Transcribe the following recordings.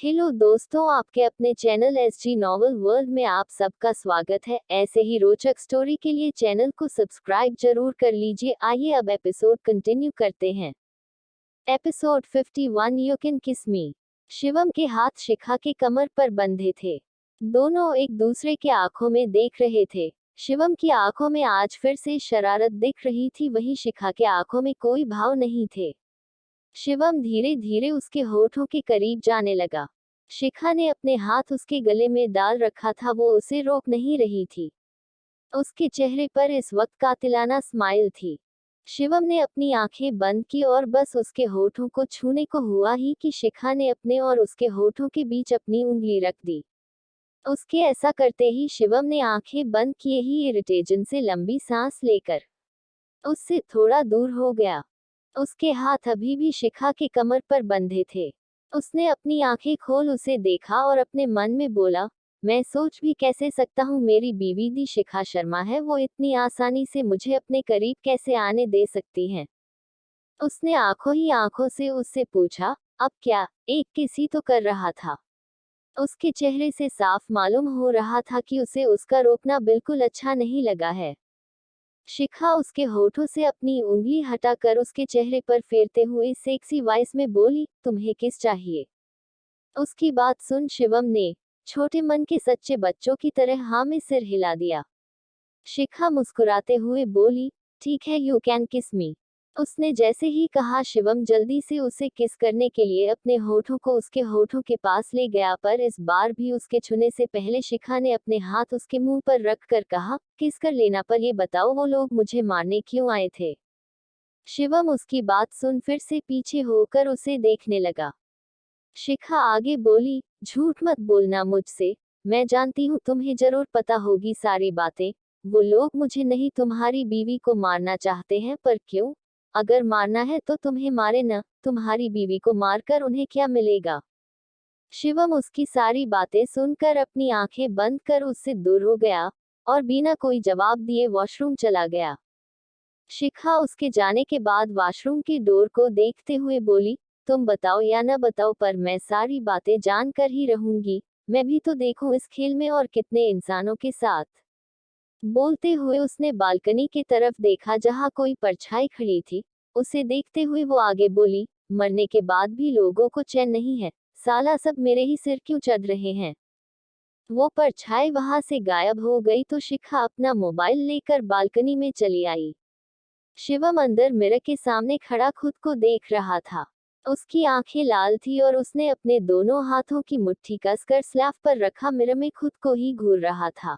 Hello दोस्तों, आपके अपने चैनल एसजी नॉवल वर्ल्ड में आप सबका स्वागत है। ऐसे ही रोचक स्टोरी के लिए चैनल को सब्सक्राइब जरूर कर लीजिए। आइए अब एपिसोड कंटिन्यू करते हैं। एपिसोड 51 यू कैन किस मी। शिवम के हाथ शिखा के कमर पर बंधे थे। दोनों एक दूसरे के आंखों में देख रहे थे। शिवम की आंखों में आज फिर से शरारत दिख रही थी, वहीं शिखा के आंखों में कोई भाव नहीं थे। शिवम धीरे धीरे उसके होठों के करीब जाने लगा। शिखा ने अपने हाथ उसके गले में डाल रखा था, वो उसे रोक नहीं रही थी। उसके चेहरे पर इस वक्त कातिलाना स्माइल थी। शिवम ने अपनी आंखें बंद की और बस उसके होठों को छूने को हुआ ही कि शिखा ने अपने और उसके होठों के बीच अपनी उंगली रख दी। उसके ऐसा करते ही शिवम ने आंखें बंद किए ही इरिटेशन से लंबी सांस लेकर उससे थोड़ा दूर हो गया। उसके हाथ अभी भी शिखा के कमर पर बंधे थे। उसने अपनी आंखें खोल उसे देखा और अपने मन में बोला, मैं सोच भी कैसे सकता हूँ मेरी बीवी दी शिखा शर्मा है, वो इतनी आसानी से मुझे अपने करीब कैसे आने दे सकती हैं। उसने आंखों ही आंखों से उससे पूछा, अब क्या एक किसी तो कर रहा था। उसके चेहरे से साफ मालूम हो रहा था कि उसे उसका रोकना बिल्कुल अच्छा नहीं लगा है। शिखा उसके होठों से अपनी उंगली हटाकर उसके चेहरे पर फेरते हुए सेक्सी वॉइस में बोली, तुम्हें किस चाहिए। उसकी बात सुन शिवम ने छोटे मन के सच्चे बच्चों की तरह हाँ में सिर हिला दिया। शिखा मुस्कुराते हुए बोली, ठीक है, यू कैन किस मी। उसने जैसे ही कहा, शिवम जल्दी से उसे किस करने के लिए अपने होठों को उसके होठों के पास ले गया, पर इस बार भी उसके छूने से पहले शिखा ने अपने हाथ उसके मुंह पर रख कर कहा, किस कर लेना, पर ये बताओ वो लोग मुझे मारने क्यों आए थे। शिवम उसकी बात सुन फिर से पीछे होकर उसे देखने लगा। शिखा आगे बोली, झूठ मत बोलना मुझसे, मैं जानती हूँ तुम्हें जरूर पता होगी सारी बातें। वो लोग मुझे नहीं तुम्हारी बीवी को मारना चाहते हैं, पर क्यों। अगर मारना है तो तुम्हें मारे न, तुम्हारी बीवी को मारकर उन्हें क्या मिलेगा। शिवम उसकी सारी बातें सुनकर अपनी आंखें बंद कर उससे दूर हो गया और बिना कोई जवाब दिए वॉशरूम चला गया। शिखा उसके जाने के बाद वॉशरूम की डोर को देखते हुए बोली, तुम बताओ या न बताओ, पर मैं सारी बातें जान कर ही रहूंगी। मैं भी तो देखूं इस खेल में और कितने इंसानों के साथ। बोलते हुए उसने बालकनी की तरफ देखा जहां कोई परछाई खड़ी थी। उसे देखते हुए वो आगे बोली, मरने के बाद भी लोगों को चैन नहीं है, साला सब मेरे ही सिर क्यों चढ़ रहे हैं। वो परछाई वहां से गायब हो गई तो शिखा अपना मोबाइल लेकर बालकनी में चली आई। शिवम अंदर मिरर के सामने खड़ा खुद को देख रहा था। उसकी आंखें लाल थी और उसने अपने दोनों हाथों की मुट्ठी कसकर स्लैब पर रखा मिरर में खुद को ही घूर रहा था।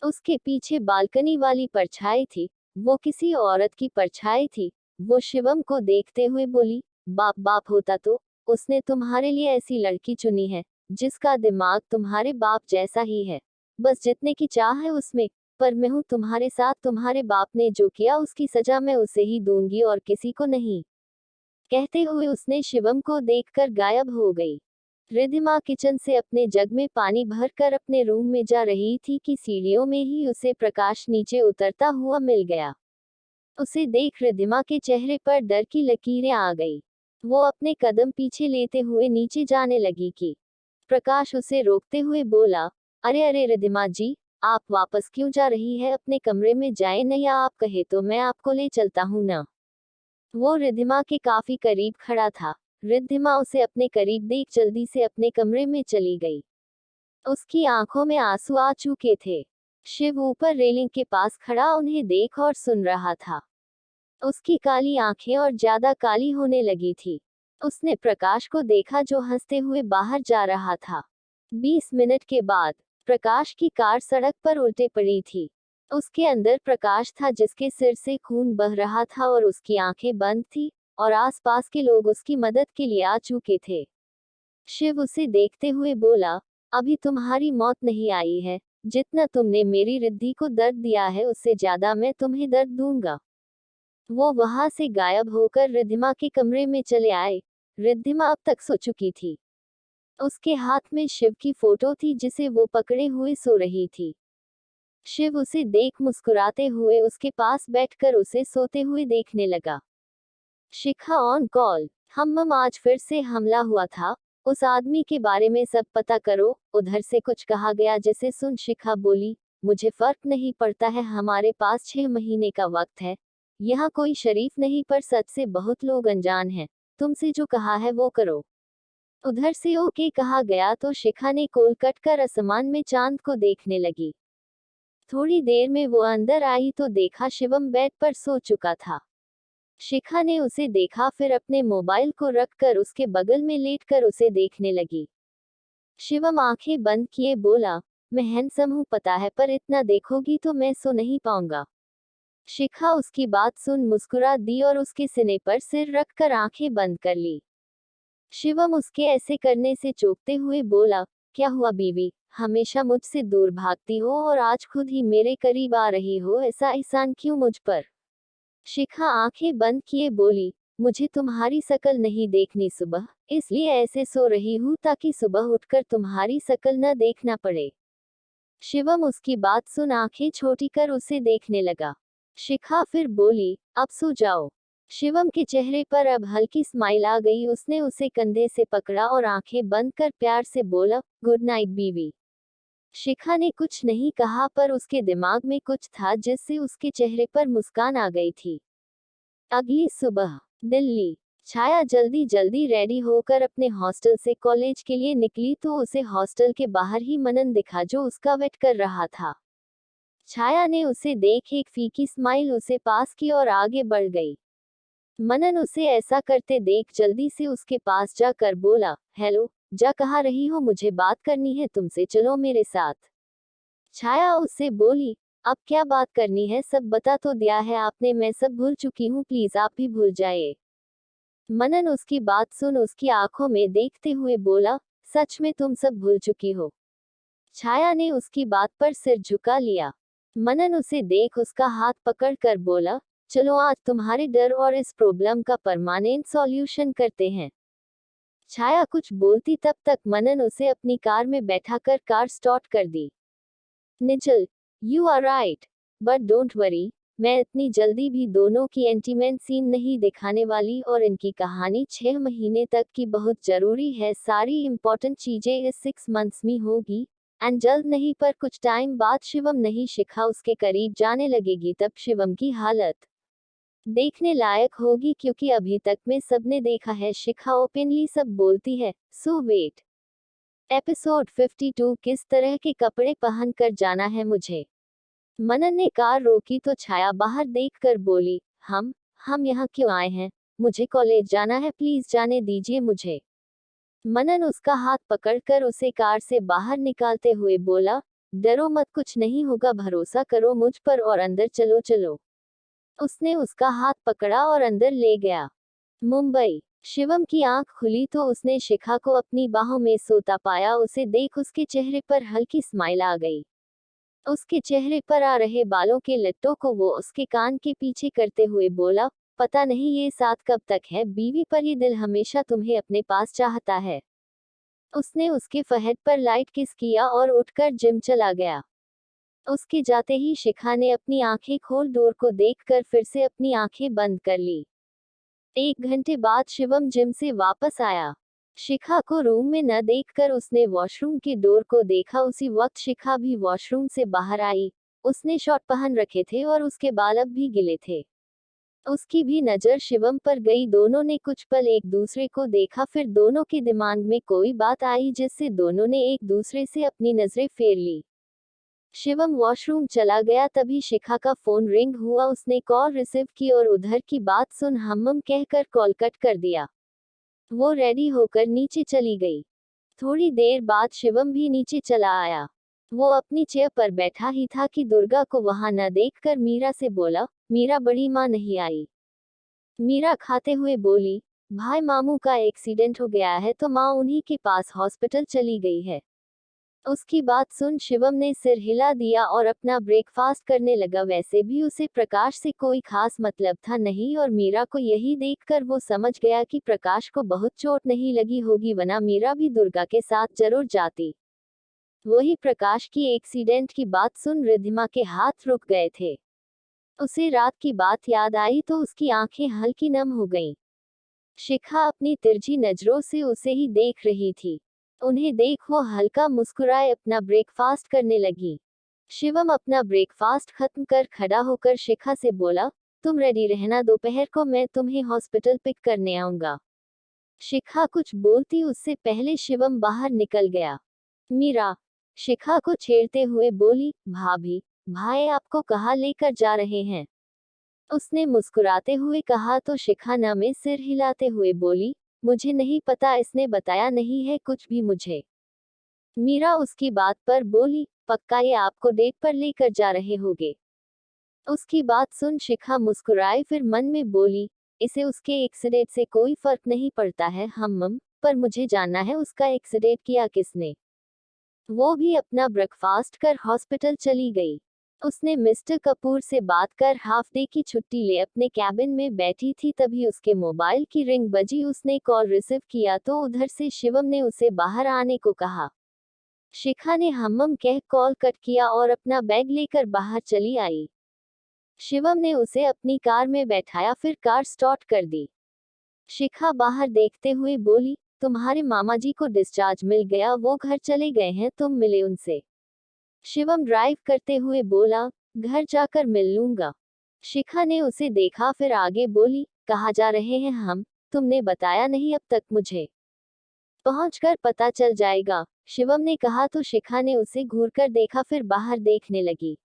उसके पीछे बालकनी वाली परछाई थी, वो किसी औरत की परछाई थी। वो शिवम को देखते हुए बोली, बाप बाप होता तो उसने तुम्हारे लिए ऐसी लड़की चुनी है जिसका दिमाग तुम्हारे बाप जैसा ही है, बस जितने की चाह है उसमें। पर मैं हूं तुम्हारे साथ, तुम्हारे बाप ने जो किया उसकी सजा मैं उसे ही दूंगी और किसी को नहीं। कहते हुए उसने शिवम को देखकर गायब हो गई। रिद्धिमा किचन से अपने जग में पानी भरकर अपने रूम में जा रही थी कि सीढ़ियों में ही उसे प्रकाश नीचे उतरता हुआ मिल गया। उसे देख रिद्धिमा के चेहरे पर डर की लकीरें आ गई। वो अपने कदम पीछे लेते हुए नीचे जाने लगी कि प्रकाश उसे रोकते हुए बोला, अरे अरे रिद्धिमा जी, आप वापस क्यों जा रही है, अपने कमरे में जाए न, या आप कहे तो मैं आपको ले चलता हूँ न। वो रिद्धिमा के काफी करीब खड़ा था। रिद्धिमा उसे अपने करीब देख जल्दी से अपने कमरे में चली गई। उसकी आंखों में आंसू आ चुके थे। शिव ऊपर रेलिंग के पास खड़ा उन्हें देख और सुन रहा था। उसकी काली आंखें और ज्यादा काली होने लगी थी। उसने प्रकाश को देखा जो हंसते हुए बाहर जा रहा था। 20 मिनट के बाद प्रकाश की कार सड़क पर उल्टे पड़ी थी। उसके अंदर प्रकाश था जिसके सिर से खून बह रहा था और उसकी आंखें बंद थी और आसपास के लोग उसकी मदद के लिए आ चुके थे। शिव उसे देखते हुए बोला, अभी तुम्हारी मौत नहीं आई है, जितना तुमने मेरी रिद्धि को दर्द दिया है उससे ज्यादा मैं तुम्हें दर्द दूंगा। वो वहां से गायब होकर रिद्धिमा के कमरे में चले आए। रिद्धिमा अब तक सो चुकी थी। उसके हाथ में शिव की फोटो थी जिसे वो पकड़े हुए सो रही थी। शिव उसे देख मुस्कुराते हुए उसके पास बैठकर उसे सोते हुए देखने लगा। शिखा ऑन कॉल। हम आज फिर से हमला हुआ था। उस आदमी के बारे में सब पता करो। उधर से कुछ कहा गया जिसे सुन शिखा बोली, मुझे फर्क नहीं पड़ता है, हमारे पास 6 महीने का वक्त है। यहाँ कोई शरीफ नहीं पर सच से बहुत लोग अनजान हैं। तुमसे जो कहा है वो करो। उधर से ओके कहा गया तो शिखा ने कोल कट कर आसमान में चांद को देखने लगी। थोड़ी देर में वो अंदर आई तो देखा शिवम बेड पर सो चुका था। शिखा ने उसे देखा, फिर अपने मोबाइल को रखकर उसके बगल में लेटकर उसे देखने लगी। शिवम आंखें बंद किए बोला, मैं हैंडसम हूँ पता है, पर इतना देखोगी तो मैं सो नहीं पाऊंगा। शिखा उसकी बात सुन मुस्कुरा दी और उसके सीने पर सिर रखकर आंखें बंद कर ली। शिवम उसके ऐसे करने से चौंकते हुए बोला, क्या हुआ बीवी, हमेशा मुझसे दूर भागती हो और आज खुद ही मेरे करीब आ रही हो, ऐसा एहसान क्यों मुझ पर? शिखा आंखें बंद किए बोली, मुझे तुम्हारी शकल नहीं देखनी सुबह, इसलिए ऐसे सो रही हूँ ताकि सुबह उठकर तुम्हारी शकल न देखना पड़े। शिवम उसकी बात सुन आंखें छोटी कर उसे देखने लगा। शिखा फिर बोली, अब सो जाओ। शिवम के चेहरे पर अब हल्की स्माइल आ गई, उसने उसे कंधे से पकड़ा और आंखें बंद कर प्यार से बोला, गुड नाइट बीवी। शिखा ने कुछ नहीं कहा पर उसके दिमाग में कुछ था जिससे उसके चेहरे पर मुस्कान आ गई थी। अगली सुबह दिल्ली। छाया जल्दी जल्दी रेडी होकर अपने हॉस्टल से कॉलेज के लिए निकली तो उसे हॉस्टल के बाहर ही मनन दिखा जो उसका वेट कर रहा था। छाया ने उसे देख एक फीकी स्माइल उसे पास की और आगे बढ़ गई। मनन उसे ऐसा करते देख जल्दी से उसके पास जाकर बोला, हेलो, जा कहाँ रही हो, मुझे बात करनी है तुमसे, चलो मेरे साथ। छाया उससे बोली, अब क्या बात करनी है, सब बता तो दिया है आपने, मैं सब भूल चुकी हूँ, प्लीज आप भी भूल जाइए। मनन उसकी बात सुन उसकी आंखों में देखते हुए बोला, सच में तुम सब भूल चुकी हो? छाया ने उसकी बात पर सिर झुका लिया। मनन उसे देख उसका हाथ पकड़ कर बोला, चलो आज तुम्हारे डर और इस प्रॉब्लम का परमानेंट सॉल्यूशन करते हैं। छाया कुछ बोलती तब तक मनन उसे अपनी कार में बैठाकर कार स्टार्ट कर दी। Nichal, you are right, but don't worry, मैं इतनी जल्दी भी दोनों की इंटीमेट सीन नहीं दिखाने वाली और इनकी कहानी 6 महीने तक की बहुत जरूरी है, सारी इंपॉर्टेंट चीजें इस 6 मंथ्स में होगी। एंड जल्द नहीं पर कुछ टाइम बाद शिवम नहीं शिखा उसके करीब जाने लगेगी, तब शिवम की हालत देखने लायक होगी क्योंकि अभी तक में सबने देखा है शिखा ओपनली सब बोलती है। सो वेट एपिसोड 52, किस तरह के कपड़े पहन कर जाना है मुझे? मनन ने कार रोकी तो छाया बाहर देखकर बोली, हम यहाँ क्यों आए हैं? मुझे कॉलेज जाना है, प्लीज जाने दीजिए मुझे। मनन उसका हाथ पकड़कर उसे कार से बाहर निकालते हुए बोला, डरो मत, कुछ नहीं होगा, भरोसा करो मुझ पर और अंदर चलो चलो। उसने उसका हाथ पकड़ा और अंदर ले गया। मुंबई। शिवम की आंख खुली तो उसने शिखा को अपनी बाहों में सोता पाया, उसे देख उसके चेहरे पर हल्की स्माइल आ गई। उसके चेहरे पर आ रहे बालों के लट्टों को वो उसके कान के पीछे करते हुए बोला, पता नहीं ये साथ कब तक है बीवी, पर ये दिल हमेशा तुम्हें अपने पास चाहता है। उसने उसके फहद पर लाइट किस किया और उठकर जिम चला गया। उसके जाते ही शिखा ने अपनी आंखें खोल डोर को देखकर फिर से अपनी आंखें बंद कर ली। 1 घंटे बाद शिवम जिम से वापस आया। शिखा को रूम में न देखकर उसने वॉशरूम के डोर को देखा, उसी वक्त शिखा भी वॉशरूम से बाहर आई। उसने शॉर्ट पहन रखे थे और उसके बाल अब भी गिले थे। उसकी भी नजर शिवम पर गई, दोनों ने कुछ पल एक दूसरे को देखा, फिर दोनों के दिमाग में कोई बात आई जिससे दोनों ने एक दूसरे से अपनी नजरें फेर ली। शिवम वॉशरूम चला गया, तभी शिखा का फोन रिंग हुआ, उसने कॉल रिसीव की और उधर की बात सुन हम कहकर कॉल कट कर दिया। वो रेडी होकर नीचे चली गई। थोड़ी देर बाद शिवम भी नीचे चला आया। वो अपनी चेयर पर बैठा ही था कि दुर्गा को वहां न देखकर मीरा से बोला, मीरा बड़ी माँ नहीं आई? मीरा खाते हुए बोली, भाई मामू का एक्सीडेंट हो गया है तो माँ उन्हीं के पास हॉस्पिटल चली गई है। उसकी बात सुन शिवम ने सिर हिला दिया और अपना ब्रेकफास्ट करने लगा, वैसे भी उसे प्रकाश से कोई खास मतलब था नहीं और मीरा को यही देखकर वो समझ गया कि प्रकाश को बहुत चोट नहीं लगी होगी, वरना मीरा भी दुर्गा के साथ जरूर जाती। वही प्रकाश की एक्सीडेंट की बात सुन रिद्धिमा के हाथ रुक गए थे। उसे रात की बात याद आई तो उसकी आंखें हल्की नम हो गईं। शिखा अपनी तिरछी नजरों से उसे ही देख रही थी। उन्हें देख वो हल्का मुस्कुराए अपना ब्रेकफास्ट करने लगी। शिवम अपना ब्रेकफास्ट खत्म कर खड़ा होकर शिखा से बोला, तुम रेडी रहना, दोपहर को मैं तुम्हें हॉस्पिटल पिक करने आऊंगा। शिखा कुछ बोलती उससे पहले शिवम बाहर निकल गया। मीरा शिखा को छेड़ते हुए बोली, भाभी, भाई आपको कहाँ लेकर जा रहे हैं? उसने मुस्कुराते हुए कहा तो शिखा न में सिर हिलाते हुए बोली, मुझे नहीं पता, इसने बताया नहीं है कुछ भी मुझे। मीरा उसकी बात पर बोली, पक्का ये आपको डेट पर लेकर जा रहे होगे? उसकी बात सुन शिखा मुस्कुराई, फिर मन में बोली, इसे उसके एक्सीडेंट से कोई फर्क नहीं पड़ता है हम पर मुझे जानना है उसका एक्सीडेंट किया किसने। वो भी अपना ब्रेकफास्ट कर हॉस्पिटल चली गई। उसने मिस्टर कपूर से बात कर हाफ डे की छुट्टी ले अपने कैबिन में बैठी थी, तभी उसके मोबाइल की रिंग बजी। उसने कॉल रिसीव किया तो उधर से शिवम ने उसे बाहर आने को कहा। शिखा ने हम कह कॉल कट किया और अपना बैग लेकर बाहर चली आई। शिवम ने उसे अपनी कार में बैठाया, फिर कार स्टार्ट कर दी। शिखा बाहर देखते हुए बोली, तुम्हारे मामा जी को डिस्चार्ज मिल गया, वो घर चले गए हैं, तुम मिले उनसे? शिवम ड्राइव करते हुए बोला, घर जाकर मिल लूंगा। शिखा ने उसे देखा, फिर आगे बोली, कहाँ जा रहे हैं हम? तुमने बताया नहीं अब तक मुझे। पहुंचकर पता चल जाएगा, शिवम ने कहा तो शिखा ने उसे घूरकर देखा, फिर बाहर देखने लगी।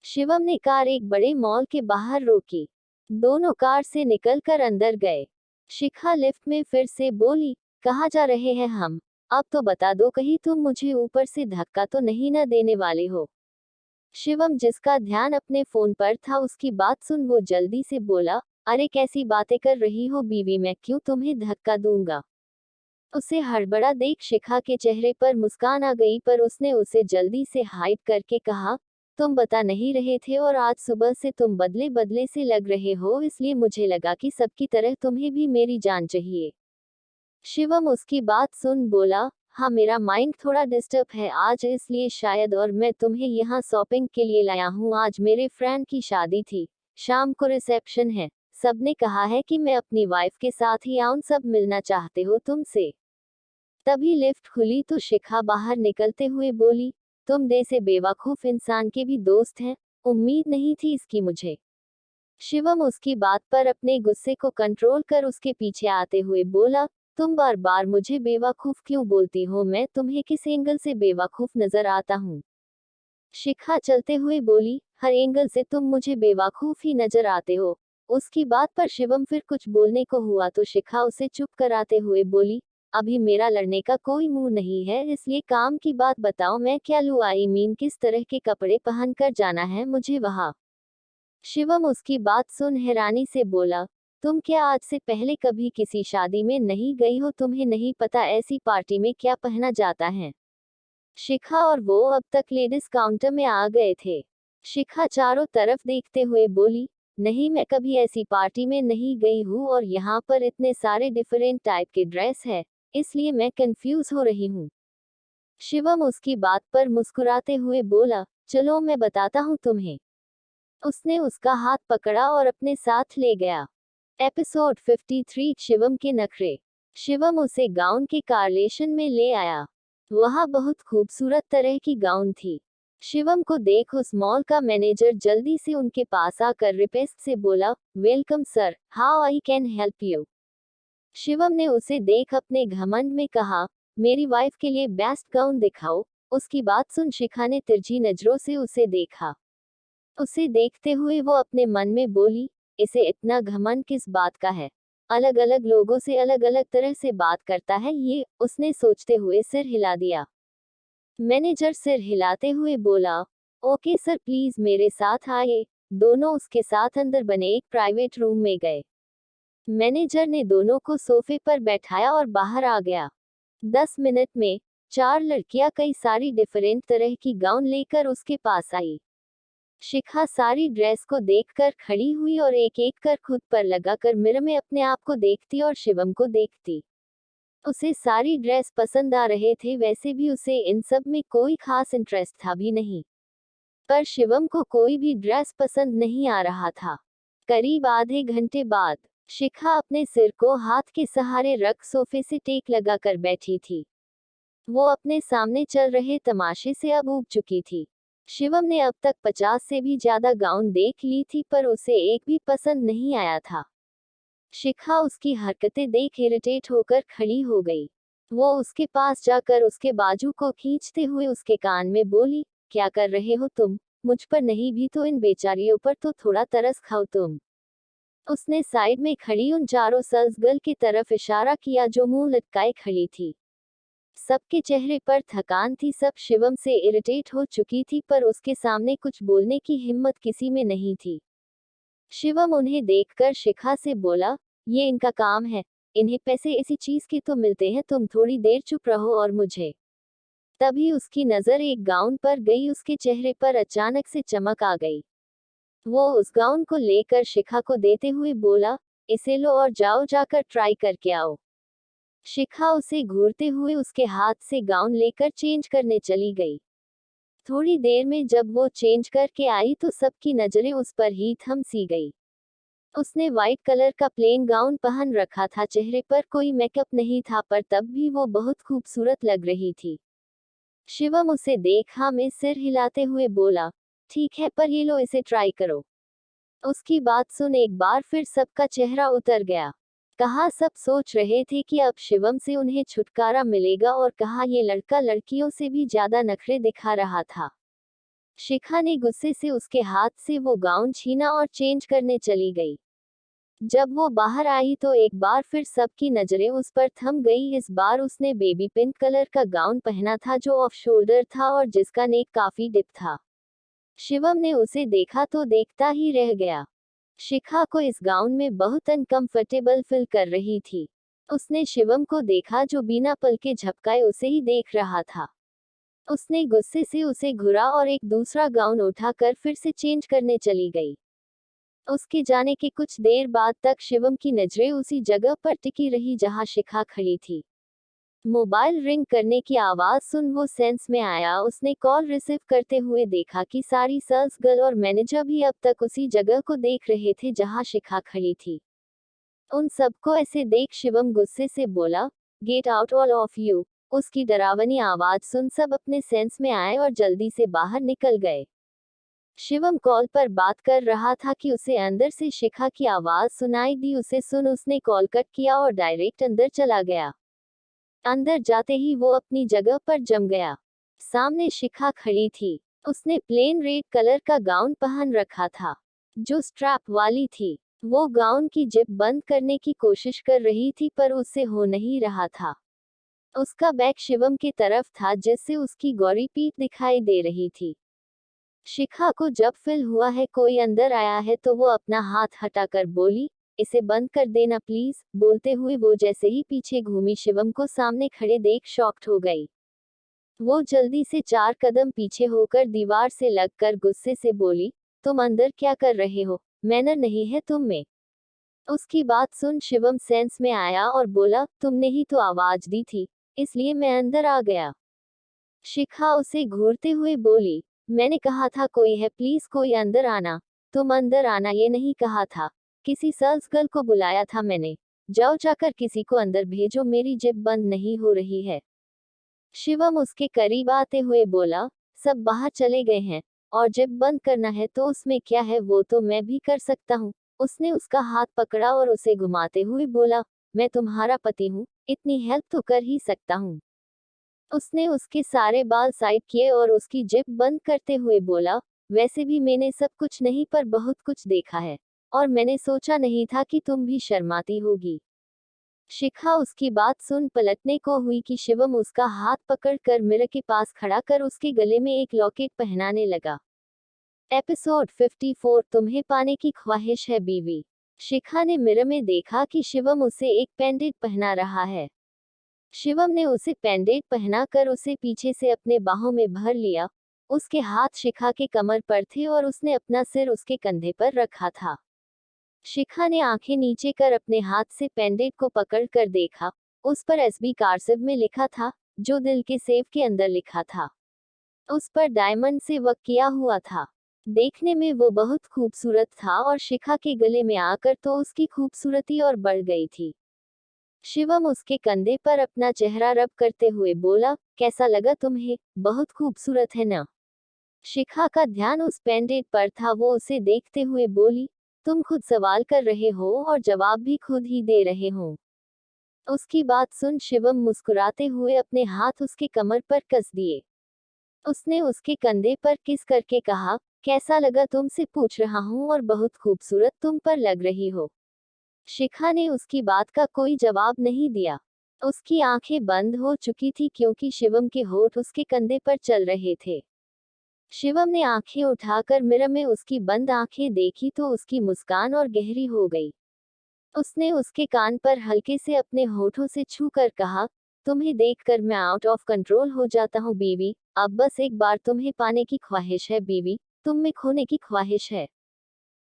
शिवम ने कार एक बड़े मॉल के बाहर रोकी। दोनों कार से निकलकर अंदर गए। शिखा लिफ्ट में फिर से बोली, कहाँ जा रहे हैं हम? अब तो बता दो, कहीं तुम मुझे ऊपर से धक्का तो नहीं न देने वाले हो। शिवम, जिसका ध्यान अपने फोन पर था, उसकी बात सुन वो जल्दी से बोला, अरे कैसी बातें कर रही हो बीवी, मैं क्यों तुम्हें धक्का दूंगा? उसे हड़बड़ा देख शिखा के चेहरे पर मुस्कान आ गई, पर उसने उसे जल्दी से हाइड करके कहा, तुम बता नहीं रहे थे और आज सुबह से तुम बदले बदले से लग रहे हो, इसलिए मुझे लगा कि सबकी तरह तुम्हें भी मेरी जान चाहिए। शिवम उसकी बात सुन बोला, हाँ मेरा माइंड थोड़ा डिस्टर्ब है आज, इसलिए शायद, और मैं तुम्हें यहाँ शॉपिंग के लिए लाया हूँ। आज मेरे फ्रेंड की शादी थी, शाम को रिसेप्शन है, सबने कहा है कि मैं अपनी वाइफ के साथ ही आऊं, सब मिलना चाहते हो तुमसे। तभी लिफ्ट खुली तो शिखा बाहर निकलते हुए बोली, तुम जैसे बेवकूफ इंसान के भी दोस्त हैं, उम्मीद नहीं थी इसकी मुझे। शिवम उसकी बात पर अपने गुस्से को कंट्रोल कर उसके पीछे आते हुए बोला, तुम बार बार मुझे बेवकूफ क्यों बोलती हो? मैं तुम्हें किस एंगल से बेवकूफ नजर आता हूँ? शिखा चलते हुए बोली, हर एंगल से तुम मुझे बेवकूफ ही नजर आते हो। उसकी बात पर शिवम फिर कुछ बोलने को हुआ तो शिखा उसे चुप कराते हुए बोली, अभी मेरा लड़ने का कोई मूड नहीं है, इसलिए काम की बात बताओ, मैं क्या लूं? आई मीन किस तरह के कपड़े पहन कर जाना है मुझे वहां? शिवम उसकी बात सुन हैरानी से बोला, तुम क्या आज से पहले कभी किसी शादी में नहीं गई हो? तुम्हें नहीं पता ऐसी पार्टी में क्या पहना जाता है? शिखा और वो अब तक लेडीज काउंटर में आ गए थे। शिखा चारों तरफ देखते हुए बोली, नहीं मैं कभी ऐसी पार्टी में नहीं गई हूँ और यहाँ पर इतने सारे डिफरेंट टाइप के ड्रेस है, इसलिए मैं कंफ्यूज हो रही हूँ। शिवम उसकी बात पर मुस्कुराते हुए बोला, चलो मैं बताता हूँ तुम्हें। उसने उसका हाथ पकड़ा और अपने साथ ले गया। एपिसोड 53, शिवम के नखरे। शिवम उसे गाउन के कार्लेशन में ले आया। वहाँ बहुत खूबसूरत तरह की गाउन थी। शिवम को देख उस मॉल का मैनेजर जल्दी से उनके पास आकर रिक्वेस्ट से बोला, welcome sir, how I can help you? Shivam ने उसे देख अपने घमंड में कहा, मेरी वाइफ के लिए बेस्ट गाउन दिखाओ। उसकी बात सुन शिखा ने तिरछी नजरों से उसे देखा। उसे देखते हुए वो अपने मन में बोली, इसे इतना घमंड किस बात का है? अलग अलग लोगों से अलग अलग तरह से बात करता है ये, उसने सोचते हुए सिर हिला दिया। मैनेजर सिर हिलाते हुए बोला, ओके सर, प्लीज मेरे साथ आइए। दोनों उसके साथ अंदर बने एक प्राइवेट रूम में गए। मैनेजर ने दोनों को सोफे पर बैठाया और बाहर आ गया। 10 मिनट में 4 लड़कियां कई सारी डिफरेंट तरह की गाउन लेकर उसके पास आई। शिखा सारी ड्रेस को देखकर खड़ी हुई और एक एक कर खुद पर लगाकर मिरर में अपने आप को देखती और शिवम को देखती। उसे सारी ड्रेस पसंद आ रहे थे, वैसे भी उसे इन सब में कोई खास इंटरेस्ट था भी नहीं। पर शिवम को कोई भी ड्रेस पसंद नहीं आ रहा था। करीब आधे घंटे बाद शिखा अपने सिर को हाथ के सहारे रख सोफे से टेक लगाकर बैठी थी। वो अपने सामने चल रहे तमाशे से अब ऊब चुकी थी। शिवम ने अब तक 50 से भी ज्यादा गाउन देख ली थी पर उसे एक भी पसंद नहीं आया था। शिखा उसकी हरकतें देख इरिटेट होकर खड़ी हो गई। वो उसके पास जाकर उसके बाजू को खींचते हुए उसके कान में बोली, क्या कर रहे हो तुम? मुझ पर नहीं भी तो इन बेचारियों पर तो थोड़ा तरस खाओ तुम। उसने साइड में खड़ी उन चारों सल्स गर्ल की तरफ इशारा किया जो मुंह लटकाए खड़ी थी। सबके चेहरे पर थकान थी, सब शिवम से इरिटेट हो चुकी थी पर उसके सामने कुछ बोलने की हिम्मत किसी में नहीं थी। शिवम उन्हें देखकर शिखा से बोला, ये इनका काम है, इन्हें पैसे इसी चीज के तो मिलते हैं, तुम थोड़ी देर चुप रहो और मुझे। तभी उसकी नजर एक गाउन पर गई, उसके चेहरे पर अचानक से चमक आ गई। वो उस गाउन को लेकर शिखा को देते हुए बोला, इसे लो और जाओ जाकर ट्राई करके आओ। शिखा उसे घूरते हुए उसके हाथ से गाउन लेकर चेंज करने चली गई। थोड़ी देर में जब वो चेंज करके आई तो सबकी नजरें उस पर ही थम सी गई। उसने व्हाइट कलर का प्लेन गाउन पहन रखा था, चेहरे पर कोई मेकअप नहीं था पर तब भी वो बहुत खूबसूरत लग रही थी। शिवम उसे देखा में सिर हिलाते हुए बोला, ठीक है पर ये लो इसे ट्राई करो। उसकी बात सुन एक बार फिर सबका चेहरा उतर गया। कहा सब सोच रहे थे कि अब शिवम से उन्हें छुटकारा मिलेगा और कहा ये लड़का लड़कियों से भी ज्यादा नखरे दिखा रहा था। शिखा ने गुस्से से उसके हाथ से वो गाउन छीना और चेंज करने चली गई। जब वो बाहर आई तो एक बार फिर सबकी नजरें उस पर थम गई। इस बार उसने बेबी पिंक कलर का गाउन पहना था जो ऑफ शोल्डर था और जिसका नेक काफी डिप था। शिवम ने उसे देखा तो देखता ही रह गया। शिखा को इस गाउन में बहुत अनकंफर्टेबल फील कर रही थी। उसने शिवम को देखा जो बिना पलके झपकाए उसे ही देख रहा था। उसने गुस्से से उसे घुरा और एक दूसरा गाउन उठाकर फिर से चेंज करने चली गई। उसके जाने के कुछ देर बाद तक शिवम की नजरें उसी जगह पर टिकी रही जहां शिखा खड़ी थी। मोबाइल रिंग करने की आवाज सुन वो सेंस में आया। उसने कॉल रिसीव करते हुए देखा कि सारी सेल्स गर्ल और मैनेजर भी अब तक उसी जगह को देख रहे थे जहां शिखा खड़ी थी। उन सबको ऐसे देख शिवम गुस्से से बोला, get out all of you. उसकी डरावनी आवाज सुन सब अपने सेंस में आए और जल्दी से बाहर निकल गए। शिवम कॉल पर बात कर रहा था कि उसे अंदर से शिखा की आवाज सुनाई दी। उसे सुन उसने कॉल कट किया और डायरेक्ट अंदर चला गया। अंदर जाते ही वो अपनी जगह पर जम गया। सामने शिखा खड़ी थी। उसने प्लेन रेड कलर का गाउन पहन रखा था जो स्ट्रैप वाली थी। वो गाउन की जिप बंद करने की कोशिश कर रही थी पर उससे हो नहीं रहा था। उसका बैक शिवम की तरफ था जिससे उसकी गौरी पीठ दिखाई दे रही थी। शिखा को जब फील हुआ है कोई अंदर आया है तो वो अपना हाथ हटाकर बोली, इसे बंद कर देना प्लीज। बोलते हुए वो जैसे ही पीछे घूमी शिवम को सामने खड़े देख शॉक्ड हो गई। वो जल्दी से 4 कदम पीछे होकर दीवार से लगकर गुस्से से बोली, तुम अंदर क्या कर रहे हो? मैनर नहीं है तुम में। उसकी बात सुन शिवम सेंस में आया और बोला, तुमने ही तो आवाज दी थी, इसलिए मैं अंदर आ गया। शिखा उसे घूरते हुए बोली, मैंने कहा था कोई है प्लीज कोई अंदर आना। तुम अंदर आना ये नहीं कहा था। किसी सर्स गर्ल को बुलाया था मैंने। जाओ जाकर किसी को अंदर भेजो, मेरी जिप बंद नहीं हो रही है। शिवम उसके करीब आते हुए बोला, सब बाहर चले गए हैं और जिप बंद करना है तो उसमें क्या है, वो तो मैं भी कर सकता हूँ। उसने उसका हाथ पकड़ा और उसे घुमाते हुए बोला, मैं तुम्हारा पति हूँ, इतनी हेल्प तो कर ही सकता हूँ। उसने उसके सारे बाल साइड किए और उसकी जिप बंद करते हुए बोला, वैसे भी मैंने सब कुछ नहीं पर बहुत कुछ देखा है और मैंने सोचा नहीं था कि तुम भी शर्माती होगी। शिखा उसकी बात सुन पलटने को हुई कि शिवम उसका हाथ पकड़कर मिरर के पास खड़ा कर उसके गले में एक लॉकेट पहनाने लगा। एपिसोड 54 तुम्हें पाने की ख्वाहिश है बीवी। शिखा ने मिरर में देखा कि शिवम उसे एक पेंडेंट पहना रहा है। शिवम ने उसे पेंडेंट पहनाकर उसे पीछे से अपने बाहों में भर लिया। उसके हाथ शिखा के कमर पर थे और उसने अपना सिर उसके कंधे पर रखा था। शिखा ने आंखें नीचे कर अपने हाथ से पेंडेंट को पकड़ कर देखा। उस पर एसबी कारसिव में लिखा था, जो दिल के सेव के अंदर लिखा था। उस पर डायमंड से वर्क किया हुआ था। देखने में वो बहुत खूबसूरत था और शिखा के गले में आकर तो उसकी खूबसूरती और बढ़ गई थी। शिवम उसके कंधे पर अपना चेहरा रब करते हुए बोला, कैसा लगा तुम्हें? बहुत खूबसूरत है ना? शिखा का ध्यान उस पेंडेंट पर था। वो उसे देखते हुए बोली, तुम खुद सवाल कर रहे हो और जवाब भी खुद ही दे रहे हो। उसकी बात सुन शिवम मुस्कुराते हुए अपने हाथ उसके कमर पर कस दिए। उसने उसके कंधे पर किस करके कहा, कैसा लगा? तुमसे पूछ रहा हूँ और बहुत खूबसूरत तुम पर लग रही हो। शिखा ने उसकी बात का कोई जवाब नहीं दिया। उसकी आंखें बंद हो चुकी थी क्योंकि शिवम के होठ उसके कंधे पर चल रहे थे। शिवम ने आंखें उठाकर मिरर में उसकी बंद आंखें देखी तो उसकी मुस्कान और गहरी हो गई। उसने उसके कान पर हल्के से अपने होठों से छू कर कहा, तुम्हें देखकर मैं आउट ऑफ कंट्रोल हो जाता हूँ बीवी। अब बस एक बार तुम्हें पाने की ख्वाहिश है बीवी, तुम में खोने की ख्वाहिश है।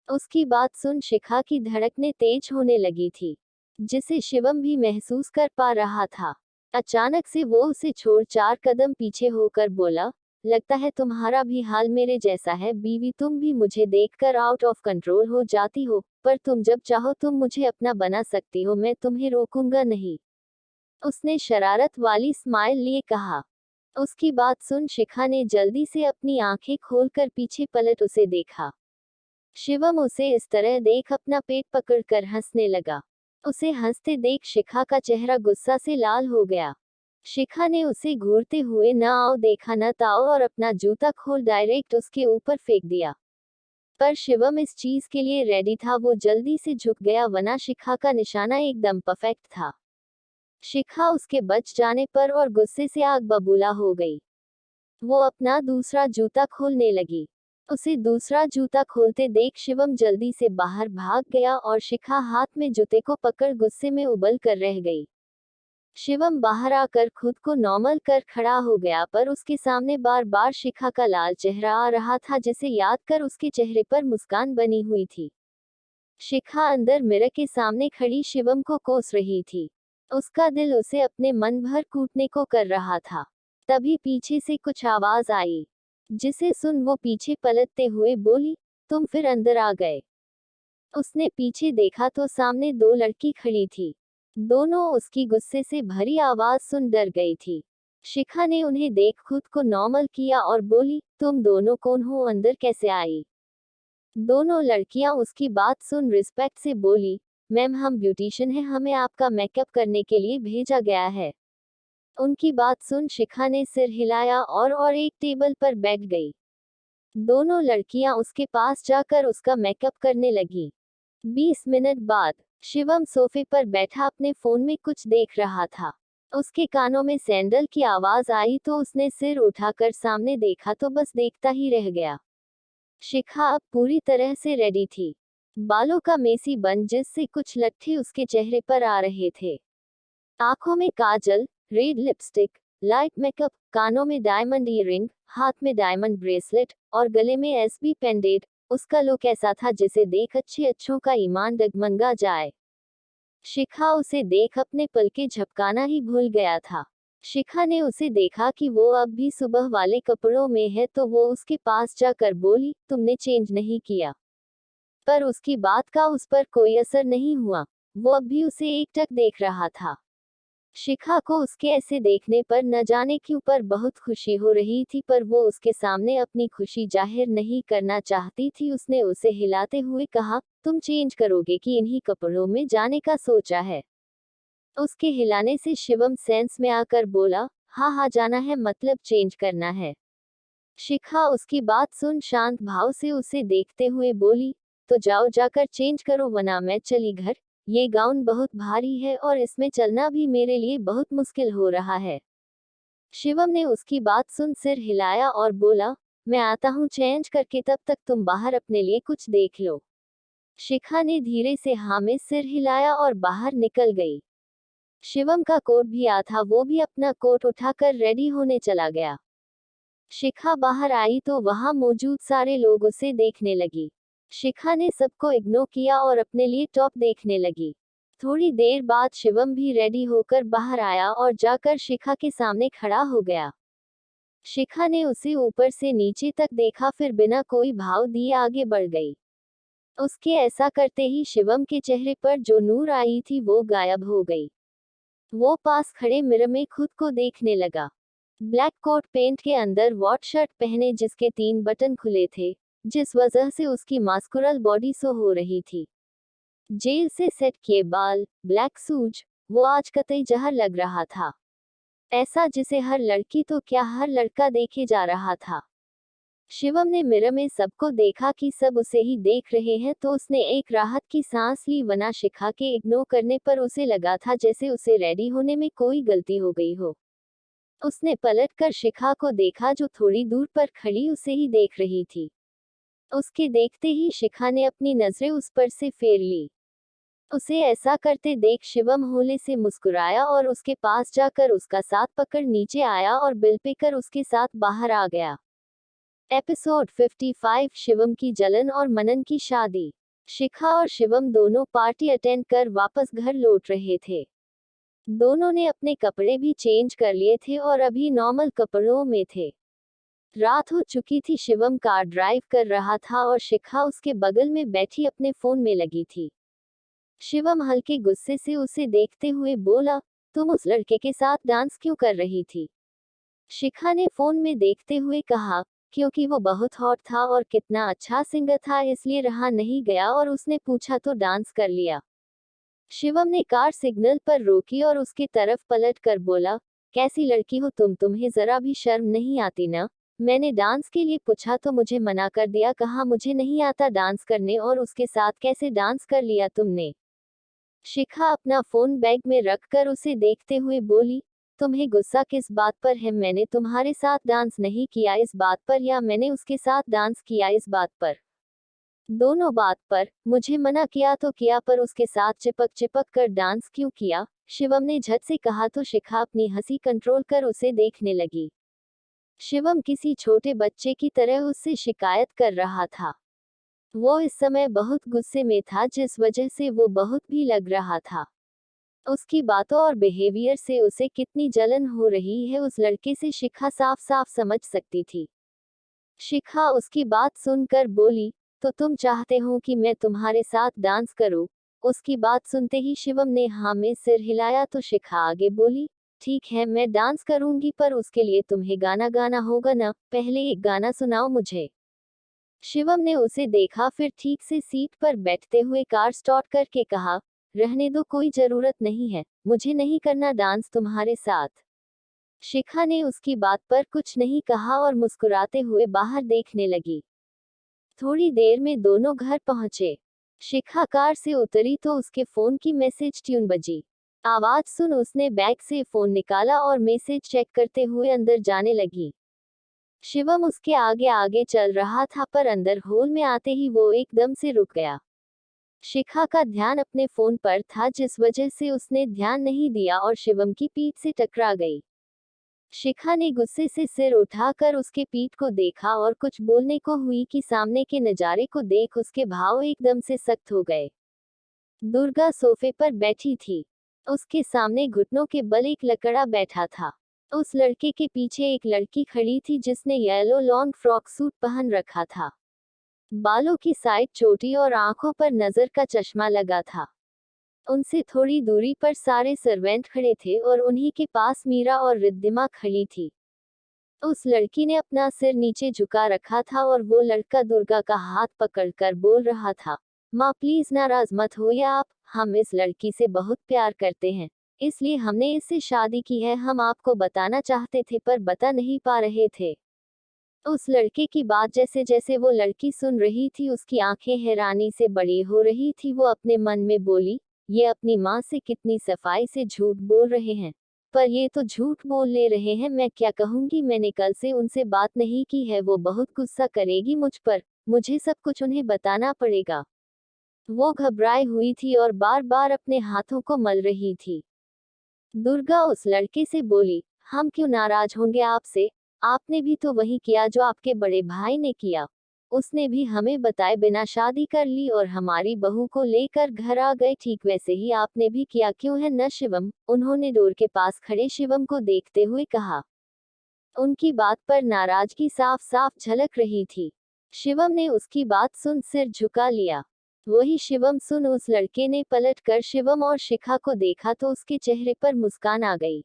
उसकी बात सुन शिखा की धड़कनें तेज होने लगी थी, जिसे शिवम भी महसूस कर पा रहा था। अचानक से वो उसे छोड़ 4 कदम पीछे होकर बोला, लगता है तुम्हारा भी हाल मेरे जैसा है बीवी, तुम भी मुझे देखकर आउट ऑफ कंट्रोल हो जाती हो, पर तुम जब चाहो तुम मुझे अपना बना सकती हो, मैं तुम्हें रोकूंगा नहीं। उसने शरारत वाली स्माइल लिए कहा। उसकी बात सुन शिखा ने जल्दी से अपनी आंखें खोलकर पीछे पलट उसे देखा। शिवम उसे इस तरह देख अपना पेट पकड़कर हंसने लगा। उसे हंसते देख शिखा का चेहरा गुस्सा से लाल हो गया। शिखा ने उसे घूरते हुए न आओ देखा न ताओ और अपना जूता खोल डायरेक्ट उसके ऊपर फेंक दिया। पर शिवम इस चीज के लिए रेडी था। वो जल्दी से झुक गया वरना शिखा का निशाना एकदम परफेक्ट था। शिखा उसके बच जाने पर और गुस्से से आग बबूला हो गई। वो अपना दूसरा जूता खोलने लगी। उसे दूसरा जूता खोलते देख शिवम जल्दी से बाहर भाग गया और शिखा हाथ में जूते को पकड़ गुस्से में उबल कर रह गई। शिवम बाहर आकर खुद को नॉर्मल कर खड़ा हो गया पर उसके सामने बार बार शिखा का लाल चेहरा आ रहा था जिसे याद कर उसके चेहरे पर मुस्कान बनी हुई थी। शिखा अंदर मिरर के सामने खड़ी शिवम को कोस रही थी। उसका दिल उसे अपने मन भर कूटने को कर रहा था। तभी पीछे से कुछ आवाज आई, जिसे सुन वो पीछे पलटते हुए बोली, तुम फिर अंदर आ गए। उसने पीछे देखा तो सामने 2 लड़की खड़ी थी। दोनों उसकी गुस्से से भरी आवाज सुन डर गई थी। शिखा ने उन्हें देख खुद को नॉर्मल किया और बोली, तुम दोनों कौन हो? अंदर कैसे आई? दोनों लड़कियां उसकी बात सुन रिस्पेक्ट से बोली, मैम हम ब्यूटिशियन हैं, हमें आपका मेकअप करने के लिए भेजा गया है। उनकी बात सुन शिखा ने सिर हिलाया और एक टेबल पर बैठ गई। दोनों लड़कियां उसके पास जाकर उसका मेकअप करने लगी। 20 मिनट बाद शिवम सोफे पर बैठा अपने फोन में कुछ देख रहा था। उसके कानों में सैंडल की आवाज आई तो उसने सिर उठाकर सामने देखा तो बस देखता ही रह गया। शिखा अब पूरी तरह से रेडी थी। बालों का मेसी बन जिससे कुछ लट्ठे उसके चेहरे पर आ रहे थे। आंखों में काजल, रेड लिपस्टिक, लाइट मेकअप, कानों में डायमंड ईयरिंग, हाथ में डायमंड ब्रेसलेट और गले में एसबी पेंडेंट। उसका लुक ऐसा था जिसे देख अच्छे अच्छों का ईमान डगमगा जाए। शिखा उसे देख अपने पलके झपकाना ही भूल गया था। शिखा ने उसे देखा कि वो अब भी सुबह वाले कपड़ों में है तो वो उसके पास जाकर बोली, तुमने चेंज नहीं किया? पर उसकी बात का उस पर कोई असर नहीं हुआ। वो अब भी उसे एकटक देख रहा था। शिखा को उसके ऐसे देखने पर न जाने क्यों पर बहुत खुशी हो रही थी पर वो उसके सामने अपनी खुशी जाहिर नहीं करना चाहती थी। उसने उसे हिलाते हुए कहा, तुम चेंज करोगे कि इन्हीं कपड़ों में जाने का सोचा है? उसके हिलाने से शिवम सेंस में आकर बोला, हाँ हाँ जाना है, मतलब चेंज करना है। शिखा उसकी बात सुन शांत भाव से उसे देखते हुए बोली, तो जाओ जाकर चेंज करो वरना मैं चली घर। ये गाउन बहुत भारी है और इसमें चलना भी मेरे लिए बहुत मुश्किल हो रहा है। शिवम ने उसकी बात सुन सिर हिलाया और बोला, मैं आता हूँ चेंज करके, तब तक तुम बाहर अपने लिए कुछ देख लो। शिखा ने धीरे से हाँ में सिर हिलाया और बाहर निकल गई। शिवम का कोट भी आ था, वो भी अपना कोट उठाकर रेडी होने चला गया। शिखा बाहर आई तो वहां मौजूद सारे लोग उसे देखने लगी। शिखा ने सबको इग्नोर किया और अपने लिए टॉप देखने लगी। थोड़ी देर बाद शिवम भी रेडी होकर बाहर आया और जाकर शिखा के सामने खड़ा हो गया। शिखा ने उसे ऊपर से नीचे तक देखा, फिर बिना कोई भाव दिए आगे बढ़ गई। उसके ऐसा करते ही शिवम के चेहरे पर जो नूर आई थी वो गायब हो गई। वो पास खड़े मिरर में खुद को देखने लगा। ब्लैक कोट पेंट के अंदर वॉट शर्ट पहने जिसके 3 बटन खुले थे, जिस वजह से उसकी मास्कुरल बॉडी शो हो रही थी। जेल से सेट किए बाल, ब्लैक सूज, वो आज कतई जहर लग रहा था। ऐसा जिसे हर लड़की तो क्या हर लड़का देखे जा रहा था। शिवम ने मिरर में सबको देखा कि सब उसे ही देख रहे हैं तो उसने एक राहत की सांस ली, वरना शिखा के इग्नोर करने पर उसे लगा था जैसे उसे रेडी होने में कोई गलती हो गई हो। उसने पलटकर शिखा को देखा जो थोड़ी दूर पर खड़ी उसे ही देख रही थी। उसके देखते ही शिखा ने अपनी नजरें उस पर से फेर ली। उसे ऐसा करते देख शिवम होले से मुस्कुराया और उसके पास जाकर उसका साथ पकड़ नीचे आया और बिल पे कर उसके साथ बाहर आ गया। एपिसोड 55 शिवम की जलन और मनन की शादी। शिखा और शिवम दोनों पार्टी अटेंड कर वापस घर लौट रहे थे। दोनों ने अपने कपड़े भी चेंज कर लिए थे और अभी नॉर्मल कपड़ों में थे। रात हो चुकी थी। शिवम कार ड्राइव कर रहा था और शिखा उसके बगल में बैठी अपने फोन में लगी थी। शिवम हल्के गुस्से से उसे देखते हुए बोला, तुम उस लड़के के साथ डांस क्यों कर रही थी? शिखा ने फोन में देखते हुए कहा, क्योंकि वो बहुत हॉट था और कितना अच्छा सिंगर था इसलिए रहा नहीं गया और उसने पूछा तो डांस कर लिया। शिवम ने कार सिग्नल पर रोकी और उसके तरफ पलट कर बोला, कैसी लड़की हो तुम, तुम्हें जरा भी शर्म नहीं आती ना? मैंने डांस के लिए पूछा तो मुझे मना कर दिया, कहा मुझे नहीं आता डांस करने और उसके साथ कैसे डांस कर लिया तुमने? शिखा अपना फोन बैग में रखकर उसे देखते हुए बोली, तुम्हें गुस्सा किस बात पर है? मैंने तुम्हारे साथ डांस नहीं किया इस बात पर, या मैंने उसके साथ डांस किया इस बात पर? दोनों बात पर। मुझे मना किया तो किया, पर उसके साथ चिपक चिपक कर डांस क्यों किया? शिवम ने झट से कहा तो शिखा अपनी हंसी कंट्रोल कर उसे देखने लगी। शिवम किसी छोटे बच्चे की तरह उससे शिकायत कर रहा था। वो इस समय बहुत गुस्से में था जिस वजह से वो बहुत भी लग रहा था। उसकी बातों और बिहेवियर से उसे कितनी जलन हो रही है उस लड़के से शिखा साफ साफ समझ सकती थी। शिखा उसकी बात सुनकर बोली, तो तुम चाहते हो कि मैं तुम्हारे साथ डांस करूं? उसकी बात सुनते ही शिवम ने हाँ में सिर हिलाया तो शिखा आगे बोली, ठीक है मैं डांस करूंगी, पर उसके लिए तुम्हें गाना गाना होगा ना, पहले एक गाना सुनाओ मुझे। शिवम ने उसे देखा, फिर ठीक से सीट पर बैठते हुए कार स्टार्ट करके कहा, रहने दो, कोई जरूरत नहीं है, मुझे नहीं करना डांस तुम्हारे साथ। शिखा ने उसकी बात पर कुछ नहीं कहा और मुस्कुराते हुए बाहर देखने लगी। थोड़ी देर में दोनों घर पहुंचे। शिखा कार से उतरी तो उसके फोन की मैसेज ट्यून बजी। आवाज सुन उसने बैग से फोन निकाला और मैसेज चेक करते हुए अंदर जाने लगी। शिवम उसके आगे आगे चल रहा था, पर अंदर हॉल में आते ही वो एकदम से रुक गया। शिखा का ध्यान अपने फोन पर था जिस वजह से उसने ध्यान नहीं दिया और शिवम की पीठ से टकरा गई। शिखा ने गुस्से से सिर उठाकर उसके पीठ को देखा और कुछ बोलने को हुई कि सामने के नजारे को देख उसके भाव एकदम से सख्त हो गए। दुर्गा सोफे पर बैठी थी। उसके सामने घुटनों के बल एक लकड़ा बैठा था। उस लड़के के पीछे एक लड़की खड़ी थी जिसने येलो लॉन्ग फ्रॉक सूट पहन रखा था। बालों की साइड छोटी और आंखों पर नजर का चश्मा लगा था। उनसे थोड़ी दूरी पर सारे सर्वेंट खड़े थे और उन्हीं के पास मीरा और रिद्धिमा खड़ी थी। उस लड़की ने अपना सिर नीचे झुका रखा था और वो लड़का दुर्गा का हाथ पकड़कर बोल रहा था, माँ प्लीज नाराज मत होइए आप, हम इस लड़की से बहुत प्यार करते हैं, इसलिए हमने इससे शादी की है। हम आपको बताना चाहते थे पर बता नहीं पा रहे थे। उस लड़के की बात जैसे जैसे वो लड़की सुन रही थी उसकी आंखें हैरानी से बड़ी हो रही थी। वो अपने मन में बोली, ये अपनी माँ से कितनी सफाई से झूठ बोल रहे हैं, पर ये तो झूठ बोल ले रहे हैं। मैं क्या कहूँगी, मैंने कल से उनसे बात नहीं की है, वो बहुत गुस्सा करेगी मुझ पर, मुझे सब कुछ उन्हें बताना पड़ेगा। वो घबराई हुई थी और बार बार अपने हाथों को मल रही थी। दुर्गा उस लड़के से बोली, हम क्यों नाराज होंगे आपसे, आपने भी तो वही किया जो आपके बड़े भाई ने किया। उसने भी हमें बताए बिना शादी कर ली और हमारी बहू को लेकर घर आ गए, ठीक वैसे ही आपने भी किया क्यों है न शिवम? उन्होंने डोर के पास खड़े शिवम को देखते हुए कहा। उनकी बात पर नाराजगी साफ साफ झलक रही थी। शिवम ने उसकी बात सुन सिर झुका लिया। वही शिवम सुन उस लड़के ने पलट कर शिवम और शिखा को देखा तो उसके चेहरे पर मुस्कान आ गई।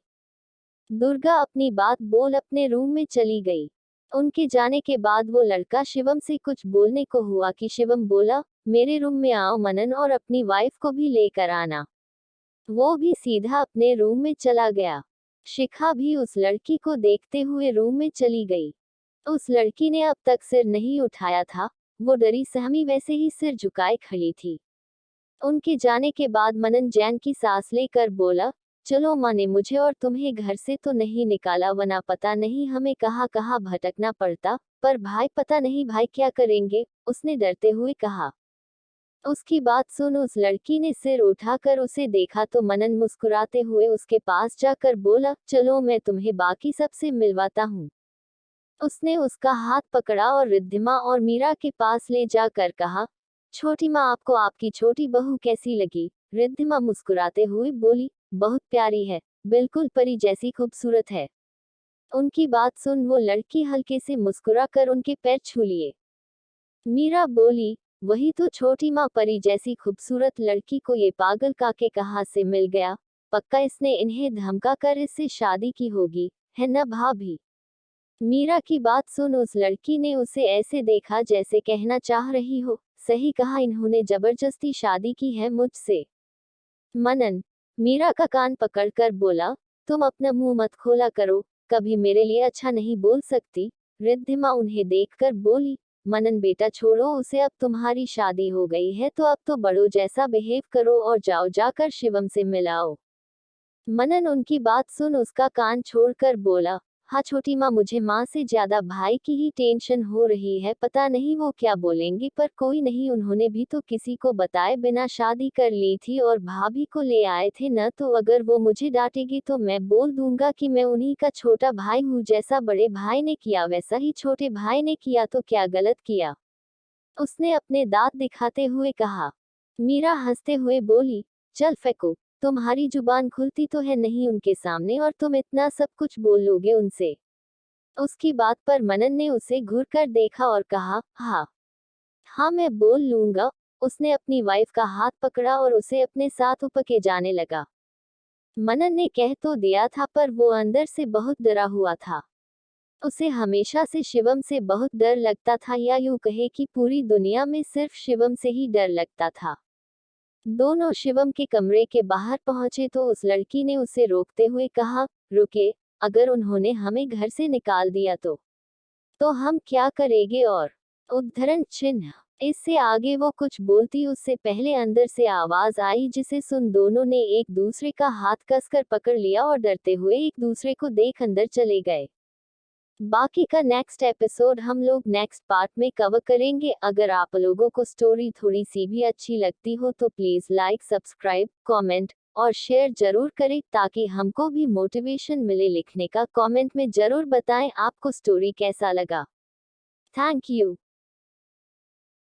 दुर्गा अपनी बात बोल अपने रूम में चली गई। उनके जाने के बाद वो लड़का शिवम से कुछ बोलने को हुआ कि शिवम बोला, मेरे रूम में आओ मनन और अपनी वाइफ को भी लेकर आना। वो भी सीधा अपने रूम में चला गया। शिखा भी उस लड़की को देखते हुए रूम में चली गई। उस लड़की ने अब तक सिर नहीं उठाया था, वो डरी सहमी वैसे ही सिर झुकाए खड़ी थी। उनके जाने के बाद मनन जैन की सांस लेकर बोला, चलो माँ ने मुझे और तुम्हें घर से तो नहीं निकाला वरना पता नहीं हमें कहाँ कहाँ भटकना पड़ता, पर भाई पता नहीं भाई क्या करेंगे, उसने डरते हुए कहा। उसकी बात सुन उस लड़की ने सिर उठाकर उसे देखा तो मनन मुस्कुराते हुए उसके पास जाकर बोला, चलो मैं तुम्हें बाकी सबसे मिलवाता हूँ। उसने उसका हाथ पकड़ा और रिद्धिमा और मीरा के पास ले जाकर कहा, छोटी माँ आपको आपकी छोटी बहू कैसी लगी? रिद्धिमा मुस्कुराते हुए बोली, बहुत प्यारी है, बिल्कुल परी जैसी खूबसूरत है। उनकी बात सुन वो लड़की हल्के से मुस्कुरा कर उनके पैर छू लिए। मीरा बोली, वही तो छोटी माँ परी जैसी खूबसूरत लड़की को ये पागल काके कहाँ से मिल गया? पक्का इसने इन्हें धमका कर इससे शादी की होगी, है ना भाभी? मीरा की बात सुन उस लड़की ने उसे ऐसे देखा जैसे कहना चाह रही हो, सही कहा इन्होंने जबरदस्ती शादी की है मुझसे। मनन मीरा का कान पकड़कर बोला, तुम अपना मुंह मत खोला करो, कभी मेरे लिए अच्छा नहीं बोल सकती? रिद्धिमा उन्हें देखकर बोली, मनन बेटा छोड़ो उसे, अब तुम्हारी शादी हो गई है तो अब तो बड़ों जैसा बिहेव करो और जाओ जाकर शिवम से मिलाओ। मनन उनकी बात सुन उसका कान छोड़कर बोला, हाँ छोटी माँ मुझे माँ से ज्यादा भाई की ही टेंशन हो रही है, पता नहीं वो क्या बोलेंगे पर कोई नहीं, उन्होंने भी तो किसी को बताए बिना शादी कर ली थी और भाभी को ले आए थे न, तो अगर वो मुझे डांटेगी तो मैं बोल दूंगा कि मैं उन्हीं का छोटा भाई हूँ, जैसा बड़े भाई ने किया वैसा ही छोटे भाई ने किया, तो क्या गलत किया? उसने अपने दांत दिखाते हुए कहा। मीरा हंसते हुए बोली, चल फेंको, तुम्हारी जुबान खुलती तो है नहीं उनके सामने और तुम इतना सब कुछ बोल लोगे उनसे? उसकी बात पर मनन ने उसे घूर कर देखा और कहा, हाँ हाँ मैं बोल लूंगा। उसने अपनी वाइफ का हाथ पकड़ा और उसे अपने साथ उपके जाने लगा। मनन ने कह तो दिया था पर वो अंदर से बहुत डरा हुआ था। उसे हमेशा से शिवम से बहुत डर लगता था, या यूं कहे कि पूरी दुनिया में सिर्फ शिवम से ही डर लगता था। दोनों शिवम के कमरे के बाहर पहुंचे तो उस लड़की ने उसे रोकते हुए कहा, रुके, अगर उन्होंने हमें घर से निकाल दिया तो हम क्या करेंगे? और उद्धरण चिन्ह। इससे आगे वो कुछ बोलती उससे पहले अंदर से आवाज आई जिसे सुन दोनों ने एक दूसरे का हाथ कसकर पकड़ लिया और डरते हुए एक दूसरे को देख अंदर चले गए। बाकी का नेक्स्ट एपिसोड हम लोग नेक्स्ट पार्ट में कवर करेंगे। अगर आप लोगों को स्टोरी थोड़ी सी भी अच्छी लगती हो तो प्लीज लाइक, सब्सक्राइब, कमेंट और शेयर जरूर करें ताकि हमको भी मोटिवेशन मिले लिखने का। कमेंट में जरूर बताएं आपको स्टोरी कैसा लगा। Thank you.